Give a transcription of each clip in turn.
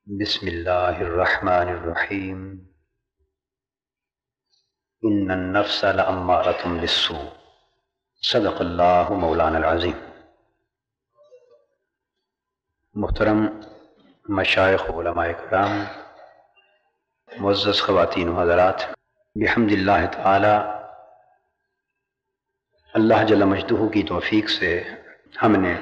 بسم اللہ الرحمن الرحیم ان النفس لامارۃ بالسوء صدق اللہ مولانا العظیم۔ محترم مشائخ علماء کرام، معزز خواتین و حضرات، بحمد اللہ تعالی اللہ جل مجدہ کی توفیق سے ہم نے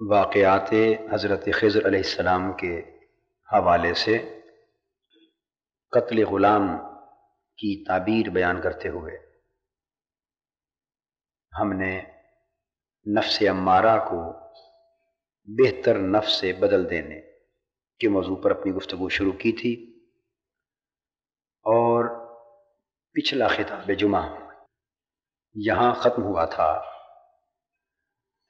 واقعات حضرت خضر علیہ السلام کے حوالے سے قتل غلام کی تعبیر بیان کرتے ہوئے ہم نے نفس امارہ کو بہتر نفس سے بدل دینے کے موضوع پر اپنی گفتگو شروع کی تھی، اور پچھلا خطاب جمعہ یہاں ختم ہوا تھا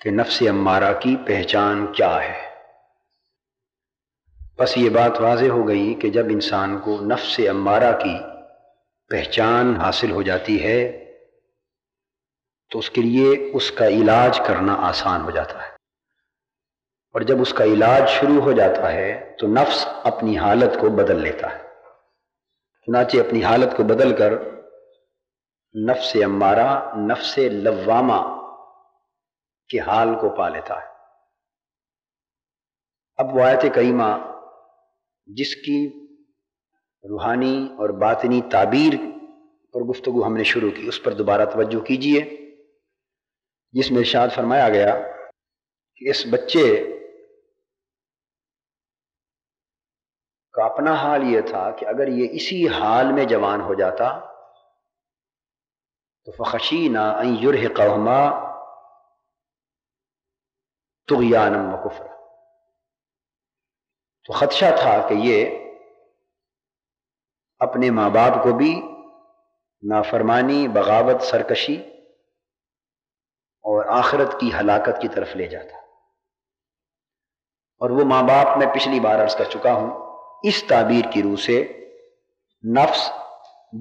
کہ نفس امارہ کی پہچان کیا ہے۔ بس یہ بات واضح ہو گئی کہ جب انسان کو نفس امارہ کی پہچان حاصل ہو جاتی ہے تو اس کے لیے اس کا علاج کرنا آسان ہو جاتا ہے، اور جب اس کا علاج شروع ہو جاتا ہے تو نفس اپنی حالت کو بدل لیتا ہے۔ چنانچہ اپنی حالت کو بدل کر نفس امارہ نفس لوامہ کے حال کو پا لیتا ہے۔ اب وہ آیت کریمہ جس کی روحانی اور باطنی تعبیر پر گفتگو ہم نے شروع کی، اس پر دوبارہ توجہ کیجیے، جس میں ارشاد فرمایا گیا کہ اس بچے کا اپنا حال یہ تھا کہ اگر یہ اسی حال میں جوان ہو جاتا تو فخشینا ان یرہقہما طغیانا وکفرا، تو خدشہ تھا کہ یہ اپنے ماں باپ کو بھی نافرمانی، بغاوت، سرکشی اور آخرت کی ہلاکت کی طرف لے جاتا۔ اور وہ ماں باپ میں پچھلی بار عرض کر چکا ہوں، اس تعبیر کی روح سے نفس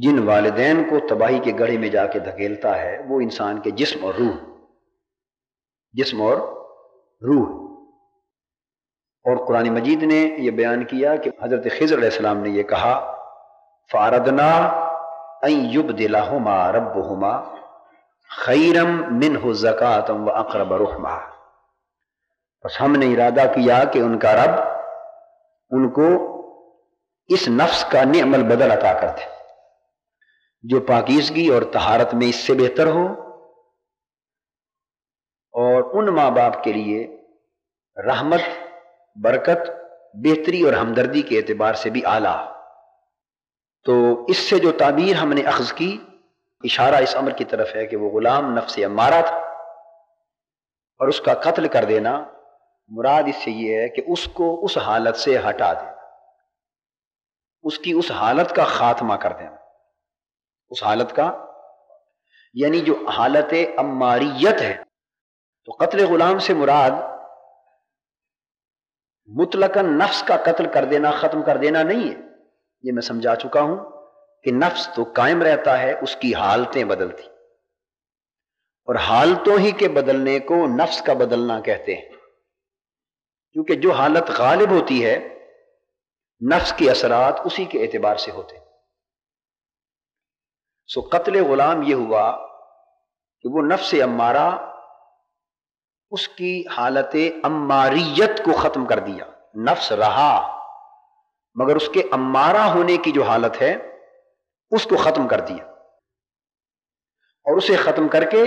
جن والدین کو تباہی کے گڑھے میں جا کے دھکیلتا ہے وہ انسان کے جسم اور روح۔ اور قرآن مجید نے یہ بیان کیا کہ حضرت خضر علیہ السلام نے یہ کہا فَأَرَدْنَا أَن يُبْدِلَهُمَا رَبُّهُمَا خَيْرًا مِّنْهُ زَكَاةً وَأَقْرَبَ رُحْمًا، بس ہم نے ارادہ کیا کہ ان کا رب ان کو اس نفس کا نعم البدل عطا کر دے جو پاکیزگی اور طہارت میں اس سے بہتر ہو، اور ان ماں باپ کے لیے رحمت، برکت، بہتری اور ہمدردی کے اعتبار سے بھی اعلیٰ۔ تو اس سے جو تعبیر ہم نے اخذ کی، اشارہ اس امر کی طرف ہے کہ وہ غلام نفس امارہ تھا، اور اس کا قتل کر دینا مراد اس سے یہ ہے کہ اس کو اس حالت سے ہٹا دینا، اس کی اس حالت کا خاتمہ کر دینا، اس حالت کا، یعنی جو حالت اماریت ہے۔ تو قتل غلام سے مراد مطلقاً نفس کا قتل کر دینا، ختم کر دینا نہیں ہے، یہ میں سمجھا چکا ہوں کہ نفس تو قائم رہتا ہے، اس کی حالتیں بدلتی، اور حالتوں ہی کے بدلنے کو نفس کا بدلنا کہتے ہیں، کیونکہ جو حالت غالب ہوتی ہے نفس کے اثرات اسی کے اعتبار سے ہوتے ہیں۔ سو قتل غلام یہ ہوا کہ وہ نفس امارہ، اس کی حالت اماریت کو ختم کر دیا، نفس رہا مگر اس کے امارہ ہونے کی جو حالت ہے اس کو ختم کر دیا، اور اسے ختم کر کے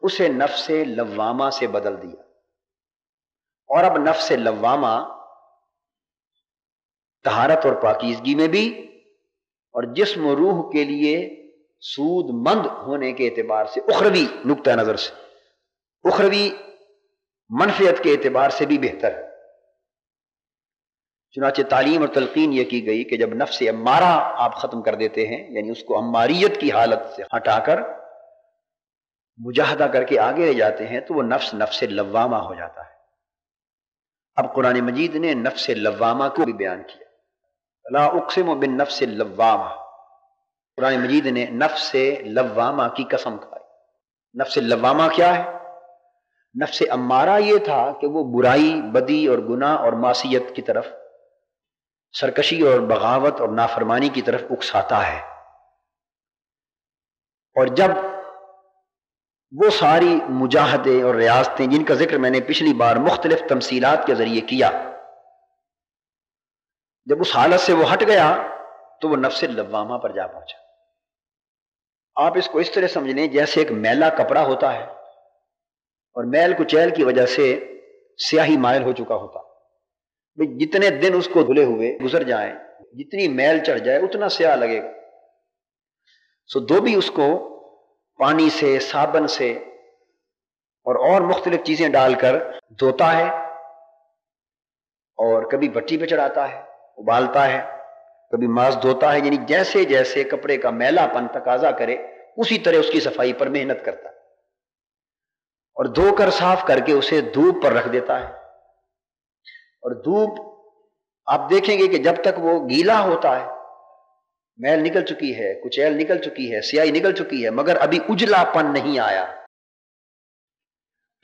اسے نفس لوامہ سے بدل دیا۔ اور اب نفس لوامہ طہارت اور پاکیزگی میں بھی اور جسم و روح کے لیے سود مند ہونے کے اعتبار سے، اخروی نقطہ نظر سے، اخروی منفعت کے اعتبار سے بھی بہتر ہے۔ چنانچہ تعلیم اور تلقین یہ کی گئی کہ جب نفس امارہ آپ ختم کر دیتے ہیں، یعنی اس کو اماریت کی حالت سے ہٹا کر مجاہدہ کر کے آگے لے جاتے ہیں تو وہ نفس لوامہ ہو جاتا ہے۔ اب قرآن مجید نے نفس لوامہ کو بھی بیان کیا، لا اقسم بالنفس اللوامہ، قرآن مجید نے نفس لوامہ کی قسم کھائی۔ نفس لوامہ کیا ہے؟ نفس امارہ یہ تھا کہ وہ برائی، بدی اور گناہ اور معصیت کی طرف، سرکشی اور بغاوت اور نافرمانی کی طرف اکساتا ہے. اور جب وہ ساری مجاہدے اور ریاستیں جن کا ذکر میں نے پچھلی بار مختلف تمثیلات کے ذریعے کیا، جب اس حالت سے وہ ہٹ گیا تو وہ نفس لوامہ پر جا پہنچا. آپ اس کو اس طرح سمجھ لیں جیسے ایک میلا کپڑا ہوتا ہے اور میل کچیل کی وجہ سے سیاہی مائل ہو چکا ہوتا. جتنے دن اس کو دھلے ہوئے گزر جائیں، جتنی میل چڑھ جائے اتنا سیاہ لگے گا. سو دھوبی اس کو پانی سے، صابن سے اور مختلف چیزیں ڈال کر دھوتا ہے، اور کبھی بھٹی پہ چڑھاتا ہے، ابالتا ہے، کبھی ماس دھوتا ہے. یعنی جیسے جیسے کپڑے کا میلا پن تقاضا کرے اسی طرح اس کی صفائی پر محنت کرتا ہے، اور دھو کر صاف کر کے اسے دھوپ پر رکھ دیتا ہے. اور دھوپ آپ دیکھیں گے کہ جب تک وہ گیلا ہوتا ہے، میل نکل چکی ہے، کچیل نکل چکی ہے، سیاہی نکل چکی ہے، مگر ابھی اجلا پن نہیں آیا.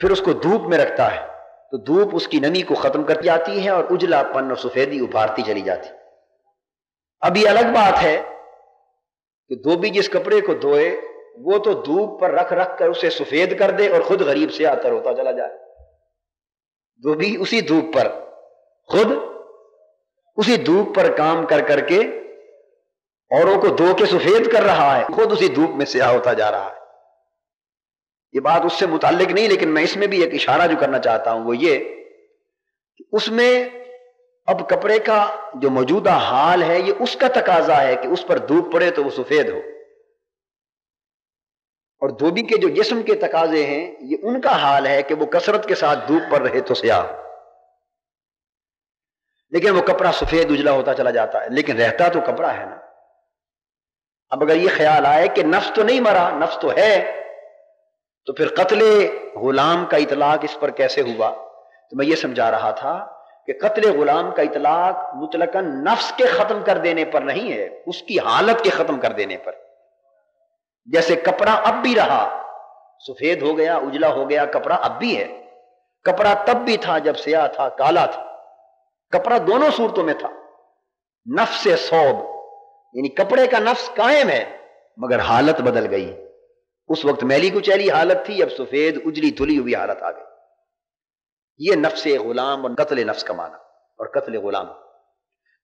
پھر اس کو دھوپ میں رکھتا ہے تو دھوپ اس کی نمی کو ختم کر جاتی ہے اور اجلا پن اور سفیدی ابھارتی چلی جاتی. اب یہ الگ بات ہے کہ دھوبی جس کپڑے کو دھوئے وہ تو دھوپ پر رکھ رکھ کر اسے سفید کر دے اور خود غریب سے آتر ہوتا چلا جائے. دھوبی اسی دھوپ پر، خود اسی دھوپ پر کام کر کر کے اوروں کو دھو کے سفید کر رہا ہے، خود اسی دھوپ میں سیاہ ہوتا جا رہا ہے. یہ بات اس سے متعلق نہیں، لیکن میں اس میں بھی ایک اشارہ جو کرنا چاہتا ہوں وہ یہ کہ اس میں اب کپڑے کا جو موجودہ حال ہے یہ اس کا تقاضا ہے کہ اس پر دھوپ پڑے تو وہ سفید ہو، اور دھوبی کے جو جسم کے تقاضے ہیں یہ ان کا حال ہے کہ وہ کثرت کے ساتھ دھوپ پر رہے تو سیاہ ہو. لیکن وہ کپڑا سفید اجلا ہوتا چلا جاتا ہے، لیکن رہتا تو کپڑا ہے نا. اب اگر یہ خیال آئے کہ نفس تو نہیں مرا، نفس تو ہے، تو پھر قتل غلام کا اطلاق اس پر کیسے ہوا؟ تو میں یہ سمجھا رہا تھا کہ قتل غلام کا اطلاق مطلقاً نفس کے ختم کر دینے پر نہیں ہے، اس کی حالت کے ختم کر دینے پر. جیسے کپڑا اب بھی رہا، سفید ہو گیا، اجلا ہو گیا، کپڑا اب بھی ہے. کپڑا تب بھی تھا جب سیاہ تھا، کالا تھا. کپڑا دونوں صورتوں میں تھا. نفس صوب یعنی کپڑے کا نفس قائم ہے مگر حالت بدل گئی. اس وقت میلی کچیلی حالت تھی، اب سفید اجلی دھلی ہوئی حالت آ گئی. یہ نفس غلام اور قتل نفس کا معنی اور قتل غلام.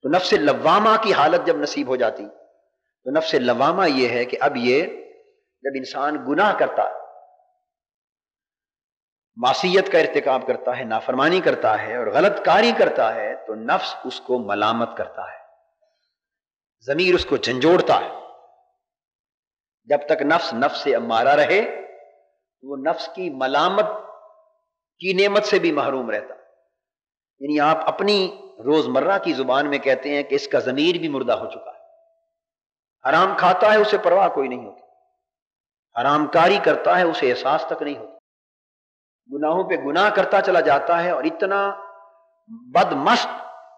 تو نفس لوامہ کی حالت جب نصیب ہو جاتی تو نفس لوامہ یہ ہے کہ اب یہ جب انسان گناہ کرتا ہے، معصیت کا ارتکاب کرتا ہے، نافرمانی کرتا ہے اور غلط کاری کرتا ہے تو نفس اس کو ملامت کرتا ہے، ضمیر اس کو جھنجھوڑتا ہے. جب تک نفس نفس امارہ رہے وہ نفس کی ملامت کی نعمت سے بھی محروم رہتا. یعنی آپ اپنی روزمرہ کی زبان میں کہتے ہیں کہ اس کا ضمیر بھی مردہ ہو چکا ہے. حرام کھاتا ہے اسے پرواہ کوئی نہیں ہوتی، حرام کاری کرتا ہے اسے احساس تک نہیں ہوتا، گناہوں پہ گناہ کرتا چلا جاتا ہے اور اتنا بد مست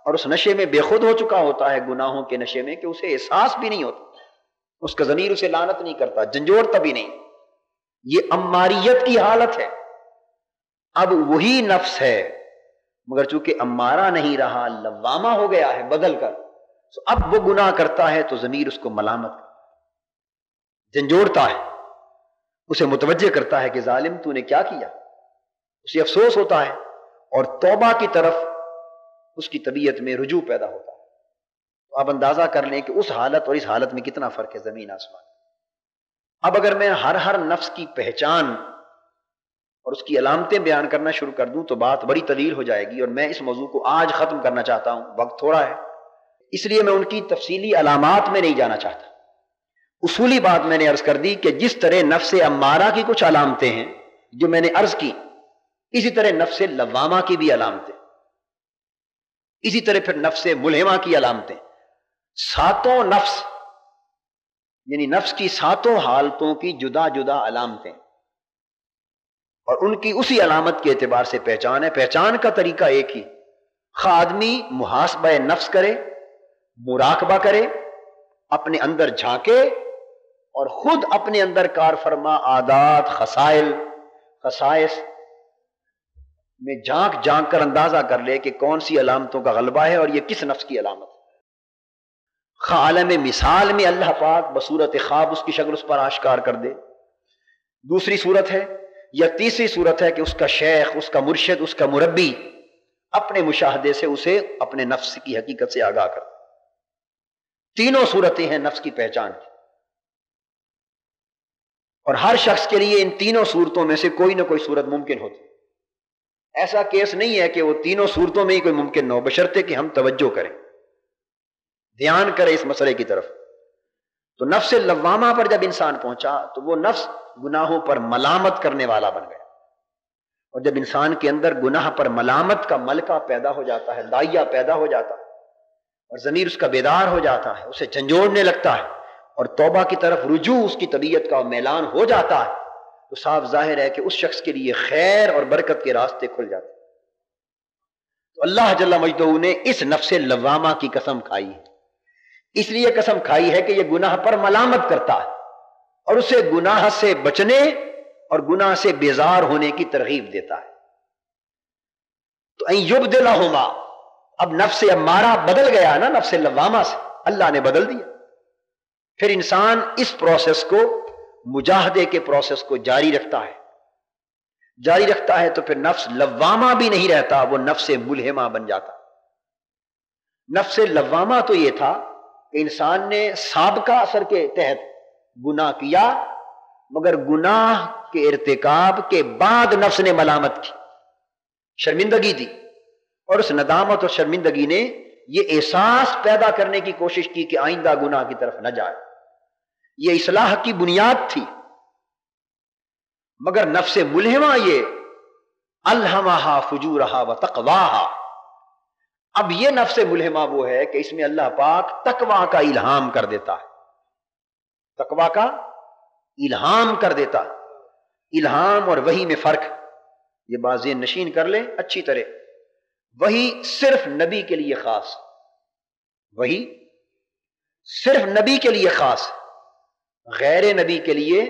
اور اس نشے میں بے خود ہو چکا ہوتا ہے گناہوں کے نشے میں کہ اسے احساس بھی نہیں ہوتا. اس کا ضمیر اسے لعنت نہیں کرتا، جھنجھوڑتا بھی نہیں. یہ اماریت کی حالت ہے. اب وہی نفس ہے مگر چونکہ امارہ نہیں رہا، لوامہ ہو گیا ہے بدل کر. اب وہ گناہ کرتا ہے تو ضمیر اس کو ملامت جھنجھوڑتا ہے، اسے متوجہ کرتا ہے کہ ظالم تو نے کیا کیا. اسے افسوس ہوتا ہے اور توبہ کی طرف اس کی طبیعت میں رجوع پیدا ہوتا ہے. تو آپ اندازہ کر لیں کہ اس حالت اور اس حالت میں کتنا فرق ہے، زمین آسمان. اب اگر میں ہر نفس کی پہچان اور اس کی علامتیں بیان کرنا شروع کر دوں تو بات بڑی طویل ہو جائے گی، اور میں اس موضوع کو آج ختم کرنا چاہتا ہوں، وقت تھوڑا ہے، اس لیے میں ان کی تفصیلی علامات میں نہیں جانا چاہتا. اصولی بات میں نے عرض کر دی کہ جس طرح نفس امارہ کی کچھ علامتیں ہیں جو میں نے عرض کی، اسی طرح نفس لوامہ کی بھی علامتیں، اسی طرح پھر نفس ملہمہ کی علامتیں. ساتوں نفس یعنی نفس کی ساتوں حالتوں کی جدا جدا علامتیں، اور ان کی اسی علامت کے اعتبار سے پہچان ہے. پہچان کا طریقہ ایک ہی، خواہ آدمی محاسبہ نفس کرے، مراقبہ کرے، اپنے اندر جھانکے اور خود اپنے اندر کار فرما عادات، خصائص میں جھانک جھانک کر اندازہ کر لے کہ کون سی علامتوں کا غلبہ ہے اور یہ کس نفس کی علامت ہے۔ عالم مثال میں اللہ پاک بصورت خواب اس کی شکل اس پر آشکار کر دے، دوسری صورت ہے یا تیسری صورت ہے کہ اس کا شیخ، اس کا مرشد، اس کا مربی اپنے مشاہدے سے اسے اپنے نفس کی حقیقت سے آگاہ کر۔ تینوں صورتیں ہیں نفس کی پہچان کی، اور ہر شخص کے لیے ان تینوں صورتوں میں سے کوئی نہ کوئی صورت ممکن ہوتی ہے۔ ایسا کیس نہیں ہے کہ وہ تینوں صورتوں میں ہی کوئی ممکن نہ ہو، بشرطے کہ ہم توجہ کریں، دھیان کریں اس مسئلے کی طرف۔ تو نفس لوامہ پر جب انسان پہنچا تو وہ نفس گناہوں پر ملامت کرنے والا بن گیا، اور جب انسان کے اندر گناہ پر ملامت کا ملکہ پیدا ہو جاتا ہے، دائیا پیدا ہو جاتا ہے، اور ضمیر اس کا بیدار ہو جاتا ہے، اسے جھنجھوڑنے لگتا ہے اور توبہ کی طرف رجوع اس کی طبیعت کا میلان ہو جاتا ہے، تو صاف ظاہر ہے کہ اس شخص کے لیے خیر اور برکت کے راستے کھل جاتے ہیں۔ تو اللہ جل مجدہ نے اس نفس لوامہ کی قسم کھائی ہے، اس لیے قسم کھائی ہے کہ یہ گناہ پر ملامت کرتا ہے اور اسے گناہ سے بچنے اور گناہ سے بیزار ہونے کی ترغیب دیتا ہے۔ تو این یبدلہما، اب نفس امارہ بدل گیا نا نفس لوامہ سے، اللہ نے بدل دیا۔ پھر انسان اس پروسیس کو، مجاہدے کے پروسیس کو جاری رکھتا ہے تو پھر نفس لوامہ بھی نہیں رہتا، وہ نفس ملہمہ بن جاتا۔ نفس لوامہ تو یہ تھا کہ انسان نے سابقہ اثر کے تحت گناہ کیا، مگر گناہ کے ارتکاب کے بعد نفس نے ملامت کی، شرمندگی دی، اور اس ندامت اور شرمندگی نے یہ احساس پیدا کرنے کی کوشش کی کہ آئندہ گناہ کی طرف نہ جائے۔ یہ اصلاح کی بنیاد تھی، مگر نفس ملہمہ یہ الہمہا فجورہا و تقواہا، اب یہ نفس ملہمہ وہ ہے کہ اس میں اللہ پاک تقوی کا الہام کر دیتا ہے، تقوی کا الہام کر دیتا ہے۔ الہام اور وحی میں فرق، یہ بات ذہن نشین کر لیں اچھی طرح۔ وحی صرف نبی کے لیے خاص، وحی صرف نبی کے لیے خاص، غیر نبی کے لیے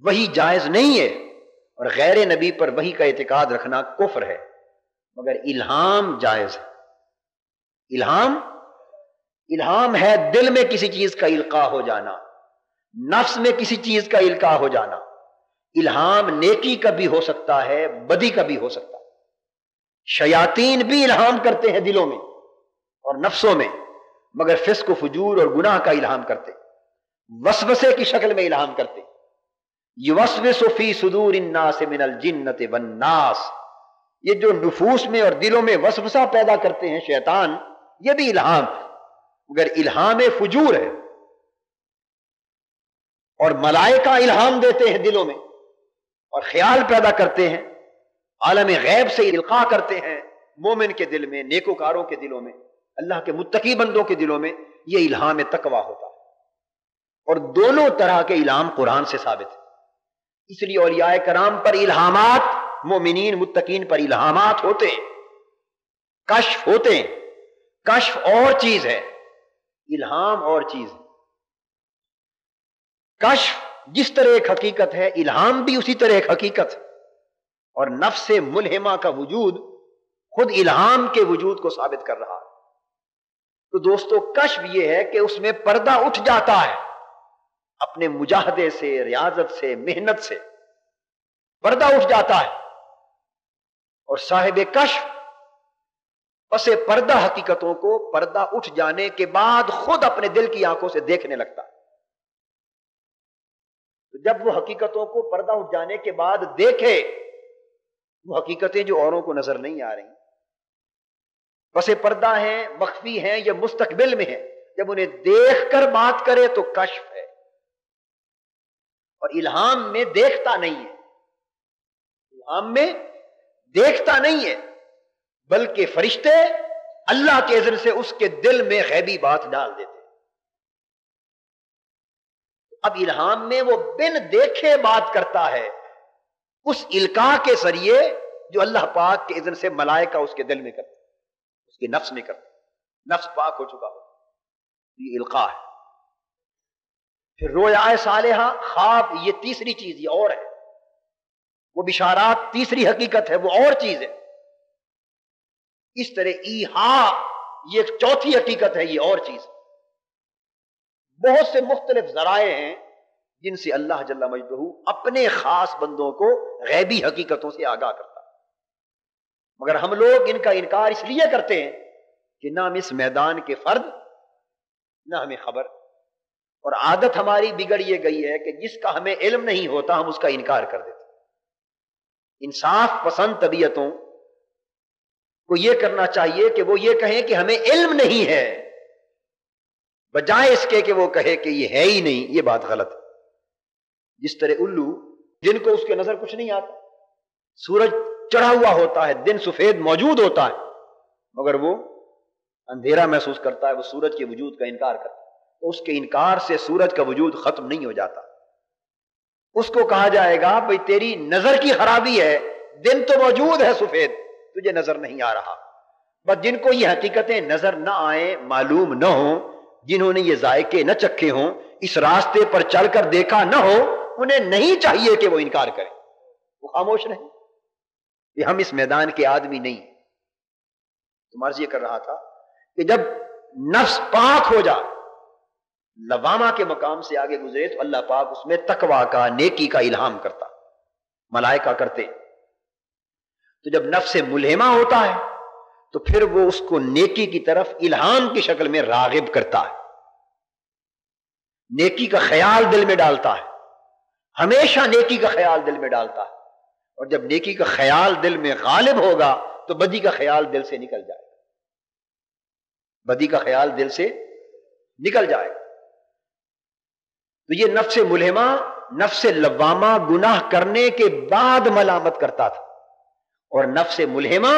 وحی جائز نہیں ہے، اور غیر نبی پر وحی کا اعتقاد رکھنا کفر ہے، مگر الہام جائز ہے۔ الہام ہے دل میں کسی چیز کا القاء ہو جانا، نفس میں کسی چیز کا القاء ہو جانا۔ الہام نیکی کا بھی ہو سکتا ہے، بدی کا بھی ہو سکتا ہے۔ شیاطین بھی الہام کرتے ہیں دلوں میں اور نفسوں میں، مگر فسق و فجور اور گناہ کا الہام کرتے، وسوسے کی شکل میں الہام کرتے۔ یوسوس فی صدور الناس من الجنۃ والناس، یہ جو نفوس میں اور دلوں میں وسوسہ پیدا کرتے ہیں شیطان، یہ بھی الہام ہے، مگر الہام فجور ہے۔ اور ملائکہ الہام دیتے ہیں دلوں میں اور خیال پیدا کرتے ہیں، عالم غیب سے القاء کرتے ہیں مومن کے دل میں، نیکوکاروں کے دلوں میں، اللہ کے متقی بندوں کے دلوں میں، یہ الہام تقویٰ ہوتا ہے۔ اور دونوں طرح کے الہام قرآن سے ثابت ہے، اس لیے اولیاء کرام پر الہامات، مومنین متقین پر الہامات ہوتے ہیں، کشف ہوتے ہیں۔ کشف اور چیز ہے، الہام اور چیز ہے۔ کشف جس طرح ایک حقیقت ہے، الہام بھی اسی طرح ایک حقیقت ہے، اور نفس ملہمہ کا وجود خود الہام کے وجود کو ثابت کر رہا ہے۔ تو دوستو، کشف یہ ہے کہ اس میں پردہ اٹھ جاتا ہے، اپنے مجاہدے سے، ریاضت سے، محنت سے پردہ اٹھ جاتا ہے، اور صاحب کشف پس پردہ حقیقتوں کو پردہ اٹھ جانے کے بعد خود اپنے دل کی آنکھوں سے دیکھنے لگتا ہے۔ تو جب وہ حقیقتوں کو پردہ اٹھ جانے کے بعد دیکھے، وہ حقیقتیں جو اوروں کو نظر نہیں آ رہی، پس پردہ ہیں، مخفی ہیں یا مستقبل میں ہیں، جب انہیں دیکھ کر بات کرے تو کشف ہے۔ اور الہام میں دیکھتا نہیں ہے، الہام میں دیکھتا نہیں ہے، بلکہ فرشتے اللہ کے اذن سے اس کے دل میں غیبی بات ڈال دیتے۔ اب الہام میں وہ بن دیکھے بات کرتا ہے، اس القاء کے ذریعے جو اللہ پاک کے اذن سے ملائکہ اس کے دل میں کرتے، اس کے نفس میں کرتے، نفس پاک ہو چکا ہو، یہ القاء ہے۔ پھر رویا صالحہ، خواب، یہ تیسری چیز، یہ اور ہے۔ وہ بشارات تیسری حقیقت ہے، وہ اور چیز ہے۔ اس طرح ایحا یہ ایک چوتھی حقیقت ہے، یہ اور چیز۔ بہت سے مختلف ذرائع ہیں جن سے اللہ جل مجدہ اپنے خاص بندوں کو غیبی حقیقتوں سے آگاہ کرتا ہے، مگر ہم لوگ ان کا انکار اس لیے کرتے ہیں کہ نہ ہم اس میدان کے فرد، نہ ہمیں خبر، اور عادت ہماری بگڑ یہ گئی ہے کہ جس کا ہمیں علم نہیں ہوتا ہم اس کا انکار کر دیتے۔ انصاف پسند طبیعتوں کو یہ کرنا چاہیے کہ وہ یہ کہیں کہ ہمیں علم نہیں ہے، بجائے اس کے کہ وہ کہے کہ یہ ہے ہی نہیں۔ یہ بات غلط ہے۔ جس طرح الو جن کو اس کے نظر کچھ نہیں آتا، سورج چڑھا ہوا ہوتا ہے، دن سفید موجود ہوتا ہے، مگر وہ اندھیرا محسوس کرتا ہے، وہ سورج کے وجود کا انکار کرتا ہے، تو اس کے انکار سے سورج کا وجود ختم نہیں ہو جاتا۔ اس کو کہا جائے گا بھئی تیری نظر کی خرابی ہے، دن تو موجود ہے سفید، تجھے نظر نہیں آ رہا۔ بس جن کو یہ حقیقتیں نظر نہ آئیں، معلوم نہ ہوں، جنہوں نے یہ ذائقے نہ چکھے ہوں، اس راستے پر چل کر دیکھا نہ ہو، انہیں نہیں چاہیے کہ وہ انکار کریں، وہ خاموش رہیں کہ ہم اس میدان کے آدمی نہیں۔ تو عرض یہ کر رہا تھا کہ جب نفس پاک ہو جائے، لوامہ کے مقام سے آگے گزرے، تو اللہ پاک اس میں تقویٰ کا، نیکی کا الہام کرتا، ملائکہ کرتے۔ تو جب نفس ملہمہ ہوتا ہے تو پھر وہ اس کو نیکی کی طرف الہام کی شکل میں راغب کرتا ہے، نیکی کا خیال دل میں ڈالتا ہے، ہمیشہ نیکی کا خیال دل میں ڈالتا ہے، اور جب نیکی کا خیال دل میں غالب ہوگا تو بدی کا خیال دل سے نکل جائے گا، بدی کا خیال دل سے نکل جائے گا۔ تو یہ نفس ملہمہ، نفس لوامہ گناہ کرنے کے بعد ملامت کرتا تھا، اور نفس ملہمہ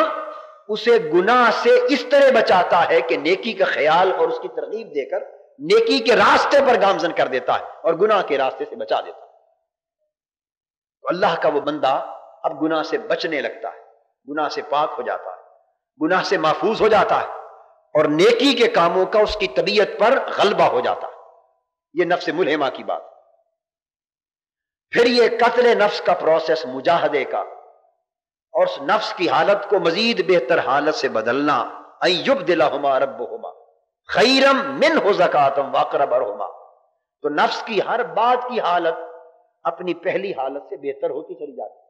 اسے گناہ سے اس طرح بچاتا ہے کہ نیکی کا خیال اور اس کی ترغیب دے کر نیکی کے راستے پر گامزن کر دیتا ہے اور گناہ کے راستے سے بچا دیتا ہے۔ تو اللہ کا وہ بندہ اب گناہ سے بچنے لگتا ہے، گناہ سے پاک ہو جاتا ہے، گناہ سے محفوظ ہو جاتا ہے، اور نیکی کے کاموں کا اس کی طبیعت پر غلبہ ہو جاتا ہے۔ یہ نفس ملہمہ کی بات۔ پھر یہ قتل نفس کا پروسیس، مجاہدے کا، اور اس نفس کی حالت کو مزید بہتر حالت سے بدلنا، ان یبدلہما ربہما خیرا منہ زکاۃ واقرب ارحما۔ تو نفس کی ہر بات کی حالت اپنی پہلی حالت سے بہتر ہوتی چلی جاتی ہے۔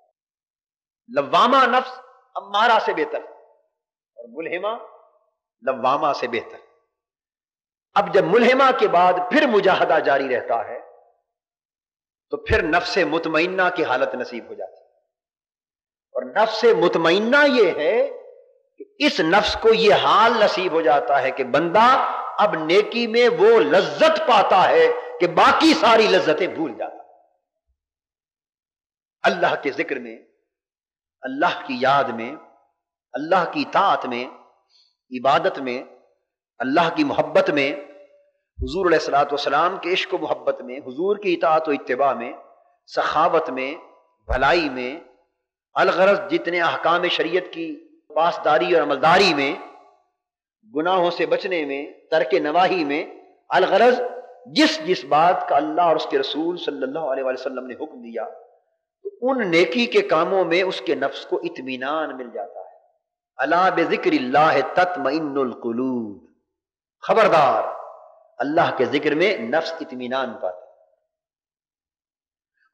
لوامہ نفس امارہ سے بہتر اور ملہمہ لوامہ سے بہتر۔ اب جب ملہمہ کے بعد پھر مجاہدہ جاری رہتا ہے تو پھر نفس مطمئنہ کی حالت نصیب ہو جاتی ہے، اور نفس مطمئنہ یہ ہے کہ اس نفس کو یہ حال نصیب ہو جاتا ہے کہ بندہ اب نیکی میں وہ لذت پاتا ہے کہ باقی ساری لذتیں بھول جاتا ہے۔ اللہ کے ذکر میں، اللہ کی یاد میں، اللہ کی اطاعت میں، عبادت میں، اللہ کی محبت میں، حضور علیہ الصلوۃ والسلام کے عشق و محبت میں، حضور کی اطاعت و اتباع میں، سخاوت میں، بھلائی میں، الغرض جتنے احکام شریعت کی پاسداری اور عملداری میں، گناہوں سے بچنے میں، ترک نواہی میں، الغرض جس جس بات کا اللہ اور اس کے رسول صلی اللہ علیہ وسلم نے حکم دیا، تو ان نیکی کے کاموں میں اس کے نفس کو اطمینان مل جاتا ہے۔ الا بذکر اللہ تطمئن القلوب، خبردار، اللہ کے ذکر میں نفس اطمینان پاتا ہے۔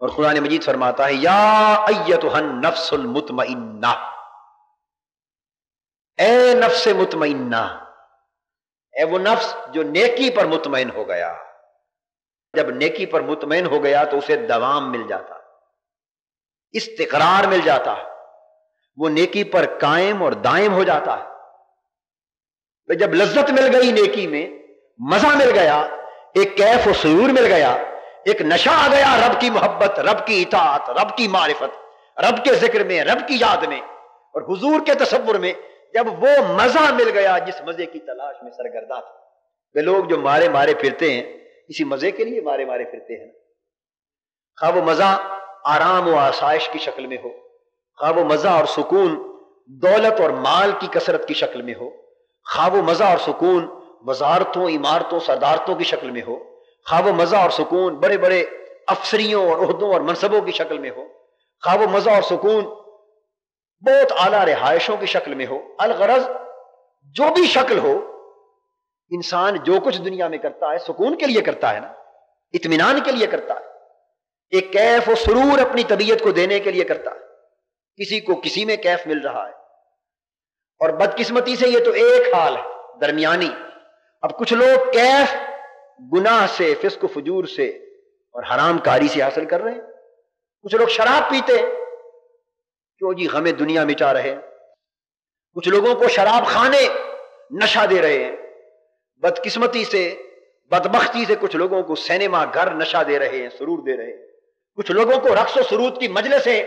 اور قرآن مجید فرماتا ہے یا ایتھا النفس المطمئنہ، اے نفس مطمئنہ، اے وہ نفس جو نیکی پر مطمئن ہو گیا۔ جب نیکی پر مطمئن ہو گیا تو اسے دوام مل جاتا ہے، استقرار مل جاتا ہے، وہ نیکی پر قائم اور دائم ہو جاتا ہے۔ جب لذت مل گئی نیکی میں، مزہ مل گیا، ایک کیف و سرور مل گیا، ایک نشہ آ گیا رب کی محبت، رب کی اطاعت، رب کی معرفت، رب کے ذکر میں، رب کی یاد میں اور حضور کے تصور میں، جب وہ مزہ مل گیا جس مزے کی تلاش میں سرگرداں تھا۔ وہ لوگ جو مارے مارے پھرتے ہیں اسی مزے کے لیے مارے مارے پھرتے ہیں، خواہ وہ مزہ آرام و آسائش کی شکل میں ہو، خواہ وہ مزہ اور سکون دولت اور مال کی کثرت کی شکل میں ہو، خواہ وہ مزہ اور سکون وزارتوں، عمارتوں، صدارتوں کی شکل میں ہو، خواہ وہ مزہ اور سکون بڑے بڑے افسریوں اور عہدوں اور منصبوں کی شکل میں ہو، خواہ وہ مزہ اور سکون بہت اعلیٰ رہائشوں کی شکل میں ہو، الغرض جو بھی شکل ہو، انسان جو کچھ دنیا میں کرتا ہے سکون کے لیے کرتا ہے نا، اطمینان کے لیے کرتا ہے، ایک کیف و سرور اپنی طبیعت کو دینے کے لیے کرتا ہے، کسی کو کسی میں کیف مل رہا ہے، اور بدقسمتی سے یہ تو ایک حال ہے درمیانی۔ اب کچھ لوگ کیف گناہ سے، فسق و فجور سے اور حرام کاری سے حاصل کر رہے ہیں، کچھ لوگ شراب پیتے کیوں جی غم دنیا مٹا رہے ہیں، کچھ لوگوں کو شراب خانے نشہ دے رہے ہیں، بدقسمتی سے بدبختی سے کچھ لوگوں کو سینما گھر نشہ دے رہے ہیں، سرور دے رہے ہیں، کچھ لوگوں کو رقص و سرود کی مجلسیں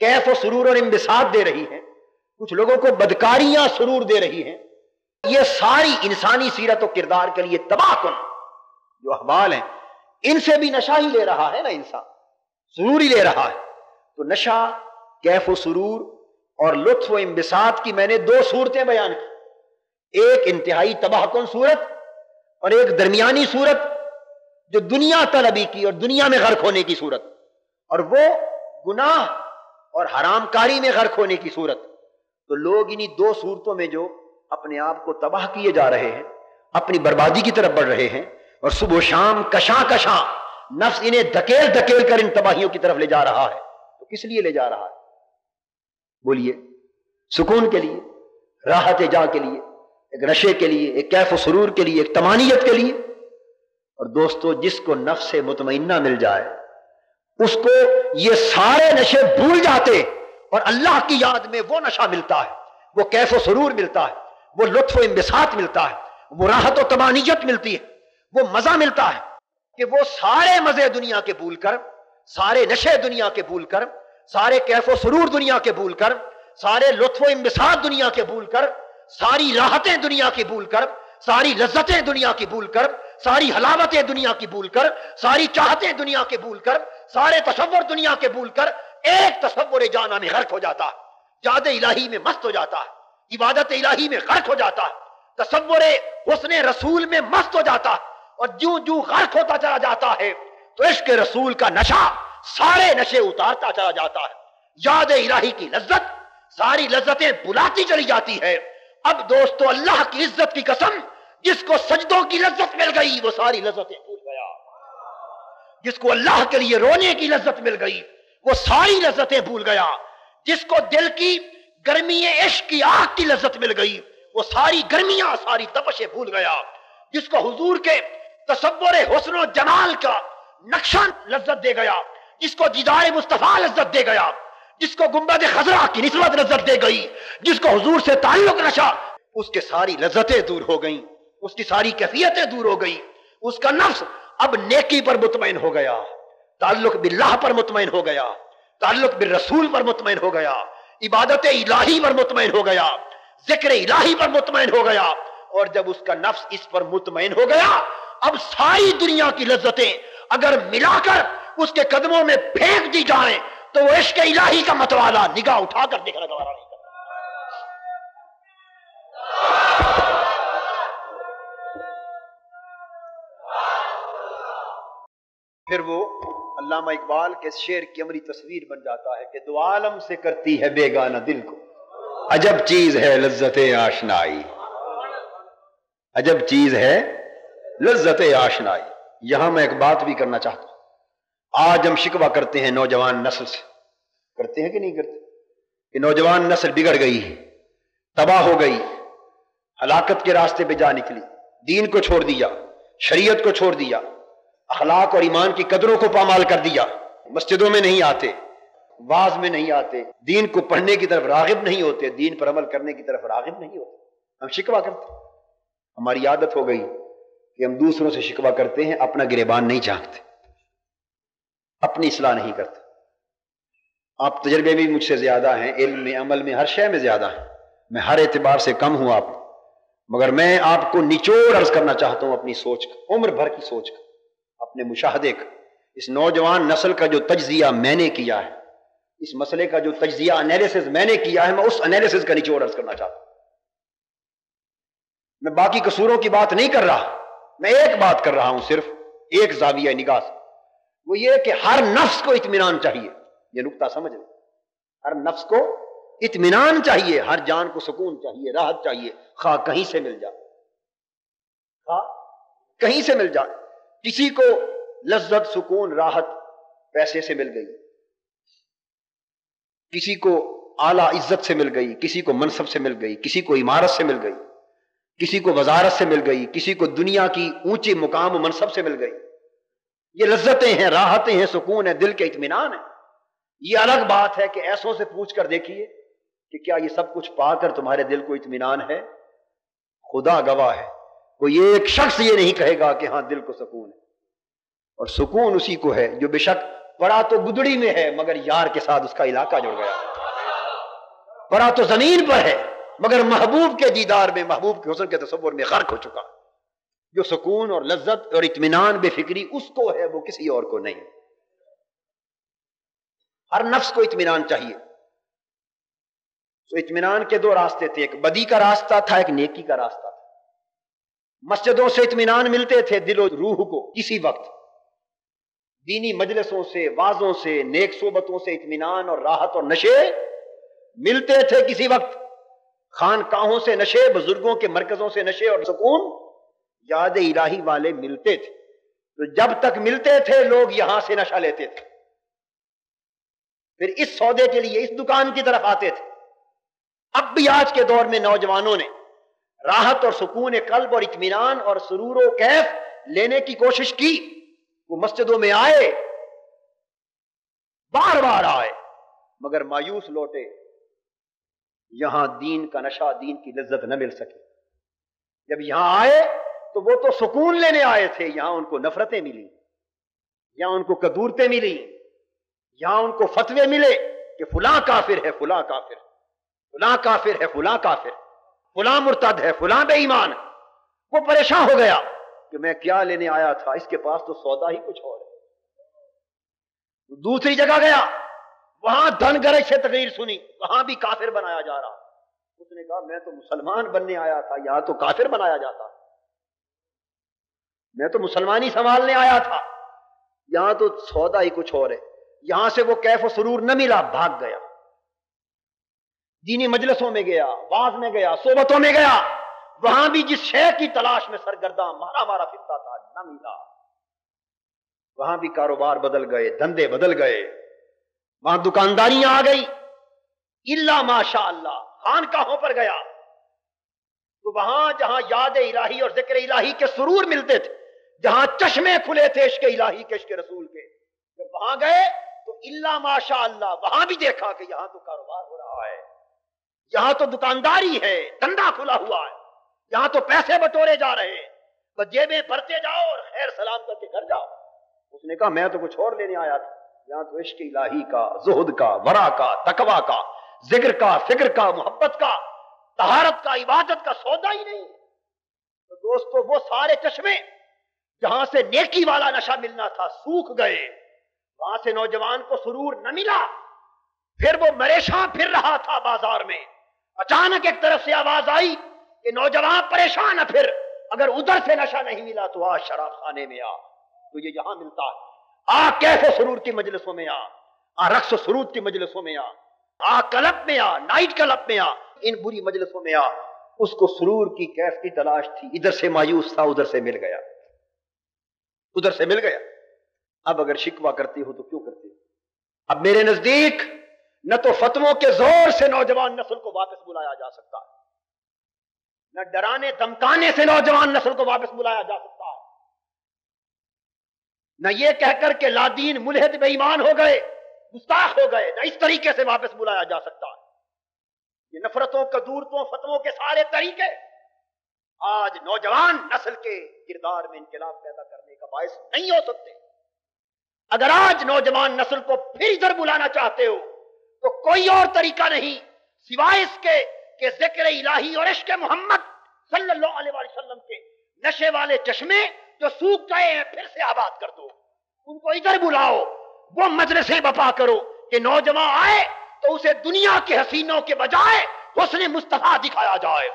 کیف و سرور اور انبساط دے رہی ہیں، کچھ لوگوں کو بدکاریاں سرور دے رہی ہیں۔ یہ ساری انسانی سیرت و کردار کے لیے تباہ کن جو احوال ہیں، ان سے بھی نشہ ہی لے رہا ہے نا انسان، سرور ہی لے رہا ہے۔ تو نشہ، کیف و سرور اور لطف و انبساط کی میں نے دو صورتیں بیان کی، ایک انتہائی تباہ کن صورت اور ایک درمیانی صورت جو دنیا طلبی کی اور دنیا میں غرق ہونے کی صورت، اور وہ گناہ اور حرام کاری میں غرق ہونے کی صورت۔ تو لوگ انہی دو صورتوں میں جو اپنے آپ کو تباہ کیے جا رہے ہیں، اپنی بربادی کی طرف بڑھ رہے ہیں، اور صبح و شام کشاں کشاں نفس انہیں دھکیل دھکیل کر ان تباہیوں کی طرف لے جا رہا ہے، تو کس لیے لے جا رہا ہے؟ بولیے، سکون کے لیے، راحت جاں کے لیے، ایک نشے کے لیے، ایک کیف و سرور کے لیے، ایک طمانیت کے لیے۔ اور دوستو، جس کو نفس مطمئنہ مل جائے اس کو یہ سارے نشے بھول جاتے، اور اللہ کی یاد میں وہ نشہ ملتا ہے، وہ کیف و سرور ملتا ہے، وہ لطف و انبساط ملتا ہے، وہ راحت و طمانیت ملتی ہے، وہ مزہ ملتا ہے کہ وہ سارے مزے دنیا کے بھول کر، سارے نشے دنیا کے بھول کر، سارے کیف و سرور دنیا کے بھول کر، سارے لطف و انبساط دنیا کے بھول کر، ساری راحتیں دنیا کی بھول کر، ساری لذتیں دنیا کی بھول کر، ساری حلاوتیں دنیا کی بھول کر، ساری چاہتیں دنیا کے بھول کر، سارے تصور دنیا کے بھول کر ایک تصور جانا میں غرق ہو جاتا ہے، یاد الہی میں مست ہو جاتا ہے، عبادت الہی میں غرق ہو جاتا ہے، تصور حسن رسول میں مست ہو جاتا ہے، اور جوں جوں غرق ہوتا چلا جاتا ہے تو عشق رسول کا نشہ سارے نشے اتارتا چلا جاتا ہے، یاد الہی کی لذت ساری لذتیں بلاتی چلی جاتی ہے۔ اب دوستو، اللہ کی عزت کی قسم، جس کو سجدوں کی لذت مل گئی وہ ساری لذتیں بھول گیا، جس کو اللہ کے لیے رونے کی لذت مل گئی وہ ساری لذتیں بھول گیا، جس کو دل کی گرمی عشق کی آگ کی لذت مل گئی وہ ساری گرمیاں، ساری تپشیں بھول گیا، جس کو حضور کے تصور حسن و جمال کا نقشہ لذت دے گیا، جس کو دیدار مصطفیٰ لذت دے گیا، جس کو گنبد خضرا کی نسبت لذت دے گئی، جس کو حضور سے تعلق نشا، اس کے ساری لذتیں دور ہو گئیں، اس کی ساری کیفیتیں دور ہو گئی، اس کا نفس اب نیکی پر مطمئن ہو گیا، تعلق باللہ پر مطمئن ہو گیا، تعلق بالرسول پر مطمئن ہو گیا، عبادت الہی پر مطمئن ہو گیا، ذکر الہی پر مطمئن ہو گیا، اور جب اس کا نفس اس پر مطمئن ہو گیا، اب ساری دنیا کی لذتیں اگر ملا کر اس کے قدموں میں پھینک دی جائیں تو وہ عشق الہی کا متوالا نگاہ اٹھا کر دیکھنا گوارا نہیں کرتا۔ پھر وہ علامہ اقبال کے شعر کی عملی تصویر بن جاتا ہے کہ دو عالم سے کرتی ہے بیگانہ دل کو، عجب چیز ہے لذت آشنائی، عجب چیز ہے لذت آشنائی۔ یہاں میں ایک بات بھی کرنا چاہتا ہوں، آج ہم شکوہ کرتے ہیں نوجوان نسل سے، کرتے ہیں کہ نہیں کرتے، کہ نوجوان نسل بگڑ گئی ہے، تباہ ہو گئی، ہلاکت کے راستے پہ جا نکلی، دین کو چھوڑ دیا، شریعت کو چھوڑ دیا، اخلاق اور ایمان کی قدروں کو پامال کر دیا، مسجدوں میں نہیں آتے، واعظ میں نہیں آتے، دین کو پڑھنے کی طرف راغب نہیں ہوتے، دین پر عمل کرنے کی طرف راغب نہیں ہوتے۔ ہم شکوہ کرتے ہیں، ہماری عادت ہو گئی کہ ہم دوسروں سے شکوہ کرتے ہیں، اپنا گریبان نہیں جھانکتے، اپنی اصلاح نہیں کرتے۔ آپ تجربے بھی مجھ سے زیادہ ہیں، علم میں، عمل میں، ہر شے میں زیادہ ہیں، میں ہر اعتبار سے کم ہوں آپ، مگر میں آپ کو نچوڑ عرض کرنا چاہتا ہوں اپنی سوچ کا، عمر بھر کی سوچ کا، اپنے مشاہدے کا، اس نوجوان نسل کا جو تجزیہ میں نے کیا ہے، اس مسئلے کا جو تجزیہ انالیسز میں نے کیا ہے، میں اس انالیسز کا نچوڑ عرض کرنا چاہتا ہوں۔ میں باقی قصوروں کی بات نہیں کر رہا، میں ایک بات کر رہا ہوں، صرف ایک زاویہ نگاہ سے، وہ یہ کہ ہر نفس کو اطمینان چاہیے، یہ نقطہ سمجھ لیں۔ ہر نفس کو اطمینان چاہیے، ہر جان کو سکون چاہیے، راحت چاہیے، خواہ کہیں سے مل جائے، خواہ کہیں سے مل جائے۔ کسی کو لذت، سکون، راحت پیسے سے مل گئی، کسی کو اعلیٰ عزت سے مل گئی، کسی کو منصب سے مل گئی، کسی کو عمارت سے مل گئی، کسی کو وزارت سے مل گئی، کسی کو دنیا کی اونچے مقام و منصب سے مل گئی۔ یہ لذتیں ہیں، راحتیں ہیں، سکون ہے، دل کے اطمینان ہے۔ یہ الگ بات ہے کہ ایسوں سے پوچھ کر دیکھیے کہ کیا یہ سب کچھ پا کر تمہارے دل کو اطمینان ہے؟ خدا گواہ ہے، کوئی ایک شخص یہ نہیں کہے گا کہ ہاں دل کو سکون ہے۔ اور سکون اسی کو ہے جو بے شک پڑا تو گدڑی میں ہے مگر یار کے ساتھ اس کا علاقہ جڑ گیا، پڑا تو زمین پر ہے مگر محبوب کے دیدار میں، محبوب کے حسن کے تصور میں غرق ہو چکا۔ جو سکون اور لذت اور اطمینان بے فکری اس کو ہے، وہ کسی اور کو نہیں۔ ہر نفس کو اطمینان چاہیے۔ تو اطمینان کے دو راستے تھے، ایک بدی کا راستہ تھا، ایک نیکی کا راستہ تھا۔ مسجدوں سے اطمینان ملتے تھے دل و روح کو کسی وقت، دینی مجلسوں سے، وعظوں سے، نیک صحبتوں سے اطمینان اور راحت اور نشے ملتے تھے کسی وقت، خانقاہوں سے نشے، بزرگوں کے مرکزوں سے نشے اور سکون یاد الہی والے ملتے تھے۔ تو جب تک ملتے تھے لوگ یہاں سے نشہ لیتے تھے، پھر اس سودے کے لیے اس دکان کی طرف آتے تھے۔ اب بھی آج کے دور میں نوجوانوں نے راحت اور سکون قلب اور اطمینان اور سرور و کیف لینے کی کوشش کی، وہ مسجدوں میں آئے، بار بار آئے، مگر مایوس لوٹے۔ یہاں دین کا نشہ، دین کی لذت نہ مل سکے۔ جب یہاں آئے تو وہ تو سکون لینے آئے تھے، یہاں ان کو نفرتیں ملی، یہاں ان کو کدورتیں ملی، یہاں ان کو فتوے ملے کہ فلاں کافر ہے، فلاں کافر، فلاں کافر ہے، فلاں کافر، فلاں مرتد ہے، فلاں بے ایمان۔ وہ پریشان ہو گیا کہ میں کیا لینے آیا تھا، اس کے پاس تو سودا ہی کچھ اور ہے۔ دوسری جگہ گیا، وہاں دھن گرج سے تقریر سنی، وہاں بھی کافر بنایا جا رہا۔ اس نے کہا میں تو مسلمان بننے آیا تھا، یہاں تو کافر بنایا جاتا، میں تو مسلمانی سنبھالنے آیا تھا، یہاں تو سودا ہی کچھ اور ہے۔ یہاں سے وہ کیف و سرور نہ ملا، بھاگ گیا، دینی مجلسوں میں گیا، واعظ میں گیا، صحبتوں میں گیا، وہاں بھی جس شے کی تلاش میں سرگرداں مارا مارا پھرتا تھا نہ ملا۔ وہاں بھی کاروبار بدل گئے، دھندے بدل گئے، وہاں دکانداریاں آ گئی، الا ماشاء اللہ۔ خانقاہوں پر گیا تو وہاں جہاں یاد الہی اور ذکر الہی کے سرور ملتے تھے، جہاں چشمے کھلے تھے عشق الہی کے، عشق رسول کے، جب وہاں گئے تو الا ماشاء اللہ وہاں بھی دیکھا کہ یہاں تو کاروبار ہو رہا ہے، یہاں تو دکانداری ہے، دھندا کھلا ہوا ہے، یہاں تو پیسے بٹورے جا رہے ہیں، بس جیبیں بھرتے جاؤ اور خیر سلام کر کے گھر جاؤ۔ اس نے کہا میں تو کچھ اور لینے آیا تھا، یہاں تو عشق الہی کا، زہد کا، ورع کا، تقویٰ کا، ذکر کا، فکر کا، محبت کا، طہارت کا، عبادت کا سودا ہی نہیں۔ تو دوستو وہ سارے چشمے جہاں سے نیکی والا نشہ ملنا تھا سوکھ گئے، وہاں سے نوجوان کو سرور نہ ملا۔ پھر وہ پریشان پھر رہا تھا بازار میں، اچانک ایک طرف سے آواز آئی کہ نوجوان پریشان ہے، پھر اگر ادھر سے نشہ نہیں ملا تو آ شراب خانے میں آ، تو یہ یہاں ملتا ہے، آ کیف و سرور کی مجلسوں میں آ رقص و سرود کی مجلسوں میں آ کلب میں آ، نائٹ کلب میں آ، ان بری مجلسوں میں آ۔ اس کو سرور کی کیف کی تلاش تھی، ادھر سے مایوس تھا، ادھر سے مل گیا، ادھر سے مل گیا۔ اب اگر شکوہ کرتے ہو تو کیوں کرتے ہو؟ اب میرے نزدیک نہ تو فتووں کے زور سے نوجوان نسل کو واپس بلایا جا سکتا ہے، نہ ڈرانے دھمکانے سے نوجوان نسل کو واپس بلایا جا سکتا ہے، نہ یہ کہہ کر کہ لادین ملحد بے ایمان ہو گئے، گستاخ ہو گئے، نہ اس طریقے سے واپس بلایا جا سکتا ہے۔ یہ نفرتوں، کدورتوں، فتووں کے سارے طریقے آج نوجوان نسل کے کردار میں انقلاب پیدا کرنے کا باعث نہیں ہو سکتے۔ اگر آج نوجوان نسل کو پھر ادھر بلانا چاہتے ہو تو کوئی اور طریقہ نہیں سوائے اس کے کہ ذکر الہی اور عشق محمد صلی اللہ علیہ وسلم کے نشے والے چشمے جو سوکھ گئے ہیں پھر سے آباد کر دو، ان کو ادھر بلاؤ، وہ مجلسیں بپا کرو کہ نوجوان آئے تو اسے دنیا کے حسینوں کے بجائے حسن مصطفیٰ دکھایا جائے،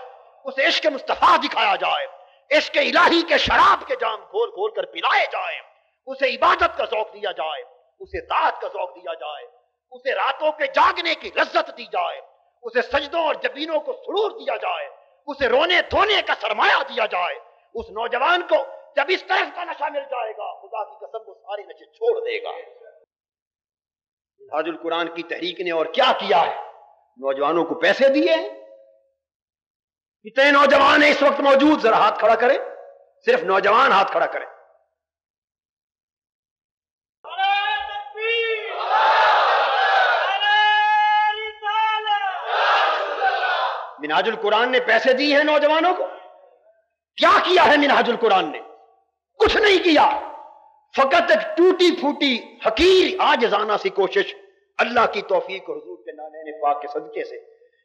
اسے عشق مصطفیٰ دکھایا جائے، عشق الہی کے شراب کے جام کھول کھول کر پلائے جائیں، اسے عبادت کا ذوق دیا جائے، اسے طاعت کا ذوق دیا جائے، اسے راتوں کے جاگنے کی لذت دی جائے، اسے سجدوں اور جبینوں کو سرور دیا جائے، اسے رونے دھونے کا سرمایہ دیا جائے، اس نوجوان کو جب اس طرح کا نشہ مل جائے گا خدا کی قسم وہ سارے نشے چھوڑ دے گا۔ منہاج القرآن کی تحریک نے اور کیا کیا ہے؟ نوجوانوں کو پیسے دیے ہیں۔ کتنے نوجوان ہیں اس وقت موجود؟ ذرا ہاتھ کھڑا کریں، صرف نوجوان ہاتھ کھڑا کریں۔ منہاج القرآن نے پیسے دیے ہیں نوجوانوں کو؟ کیا کیا ہے منہاج القرآن نے؟ کچھ نہیں کیا، فقط ایک ٹوٹی پھوٹی حقیر عاجزانہ سی کوشش اللہ کی توفیق اور حضور کے نانین پاک کے صدقے سے